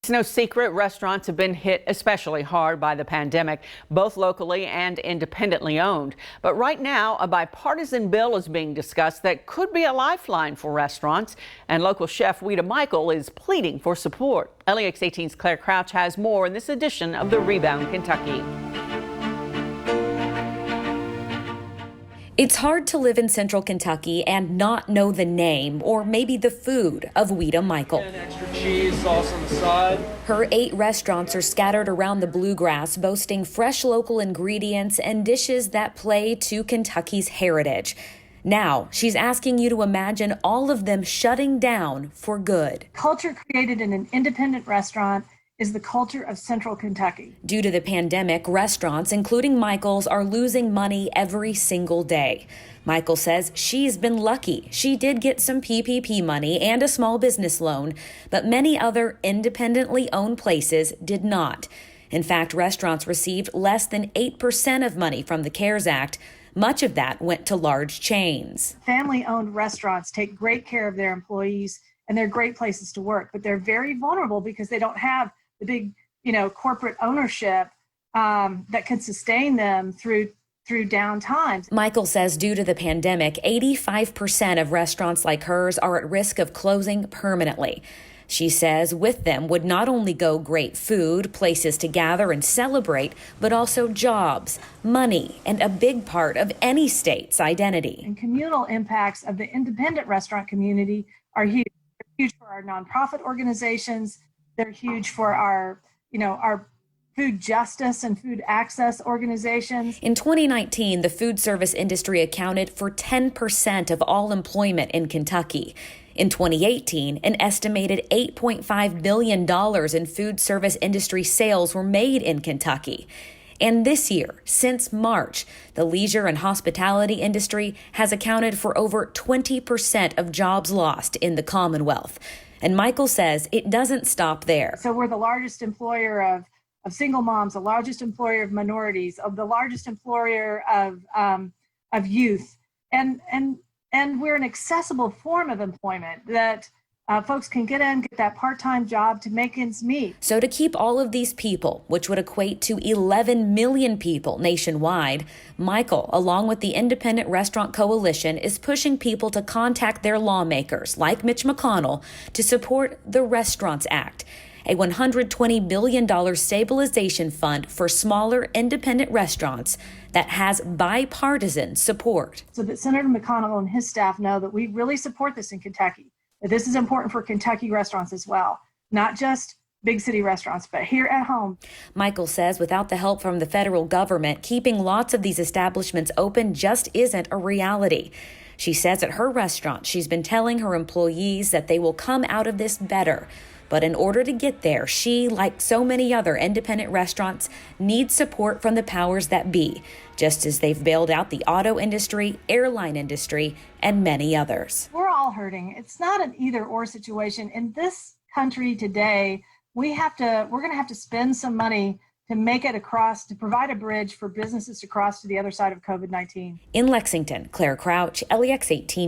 It's no secret restaurants have been hit especially hard by the pandemic, both locally and independently owned. But right now, a bipartisan bill is being discussed that could be a lifeline for restaurants. And local chef Weta Michael is pleading for support. LEX 18's Claire Crouch has more in this edition of the Rebound Kentucky. It's hard to live in central Kentucky and not know the name or maybe the food of Weta Michael. And extra cheese sauce on the side. Her 8 restaurants are scattered around the bluegrass, boasting fresh local ingredients and dishes that play to Kentucky's heritage. Now, she's asking you to imagine all of them shutting down for good. Culture created in an independent restaurant is the culture of central Kentucky. Due to the pandemic, restaurants, including Michael's, are losing money every single day. Michael says she's been lucky. She did get some PPP money and a small business loan, but many other independently owned places did not. In fact, restaurants received less than 8% of money from the CARES Act. Much of that went to large chains. Family-owned restaurants take great care of their employees, and they're great places to work, but they're very vulnerable because they don't have the big, corporate ownership that can sustain them through down times. Michael says due to the pandemic, 85% of restaurants like hers are at risk of closing permanently. She says with them would not only go great food, places to gather and celebrate, but also jobs, money, and a big part of any state's identity. And communal impacts of the independent restaurant community are huge. They're huge for our nonprofit organizations. They're huge for our food justice and food access organizations. In 2019, the food service industry accounted for 10% of all employment in Kentucky. In 2018, an estimated $8.5 billion in food service industry sales were made in Kentucky. And this year, since March, the leisure and hospitality industry has accounted for over 20% of jobs lost in the Commonwealth. And Michael says it doesn't stop there. So we're the largest employer of single moms, the largest employer of minorities, of the largest employer of youth, and we're an accessible form of employment that folks can get that part-time job to make ends meet. So to keep all of these people, which would equate to 11 million people nationwide, Michael, along with the Independent Restaurant Coalition, is pushing people to contact their lawmakers, like Mitch McConnell, to support the Restaurants Act, a $120 billion stabilization fund for smaller independent restaurants that has bipartisan support. So that Senator McConnell and his staff know that we really support this in Kentucky. This is important for Kentucky restaurants as well, not just big city restaurants, but here at home. Michael says without the help from the federal government, keeping lots of these establishments open just isn't a reality. She says at her restaurant, she's been telling her employees that they will come out of this better. But in order to get there, she, like so many other independent restaurants, needs support from the powers that be, just as they've bailed out the auto industry, airline industry, and many others. We're all hurting. It's not an either-or situation. In this country today, we're going to have to spend some money to make it across, to provide a bridge for businesses to cross to the other side of COVID-19. In Lexington, Claire Crouch, LEX 18.